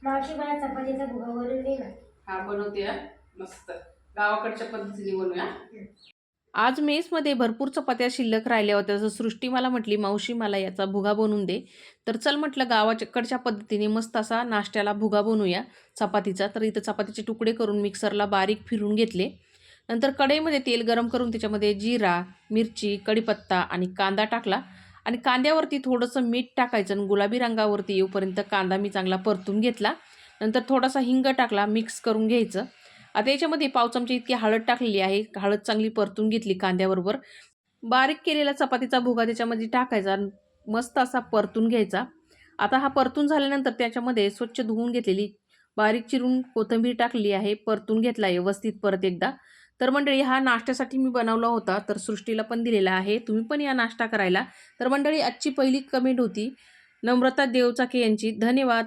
मावशी मला चपातीचा भुगा बनवून दे ना. हा बनवते हा. मस्त गावाकडच्या पद्धतीने बनवूया. आज मेसमध्ये भरपूर चपात्या शिल्लक राहिल्या होत्या. तर सृष्टी मला म्हटली, मावशी मला याचा भुगा बनवून दे. तर चल म्हटलं गावाकडच्या पद्धतीने मस्त असा नाश्त्याला भुगा बनवूया चपातीचा. तर इथं चपातीचे तुकडे करून मिक्सरला बारीक फिरून घेतले. नंतर कढईमध्ये तेल गरम करून त्याच्यामध्ये जिरा, मिरची, कढीपत्ता आणि कांदा टाकला आणि कांद्यावरती थोडंसं मीठ टाकायचं आणि गुलाबी रंगावरती येऊपर्यंत कांदा मी चांगला परतून घेतला. नंतर थोडासा हिंग टाकला, मिक्स करून घ्यायचं. आता याच्यामध्ये पाव चमचे इतकी हळद टाकलेली आहे. हळद चांगली परतून घेतली कांद्याबरोबर. बारीक केलेला चपातीचा भुगा त्याच्यामध्ये टाकायचा आणि मस्त असा परतून घ्यायचा. आता हा परतून झाल्यानंतर त्याच्यामध्ये स्वच्छ धुवून घेतलेली बारीक चिरून कोथिंबीर टाकली आहे. परतून घेतला व्यवस्थित परत एकदा. तर मंडळी हा नाश्त्यासाठी मी बनवला होता. तर सृष्टीला पण दिलेला आहे. तुम्ही पण या नाश्ता करायला. तर मंडळी आजची पहिली कमेंट होती नम्रता देवचाके यांची. धन्यवाद.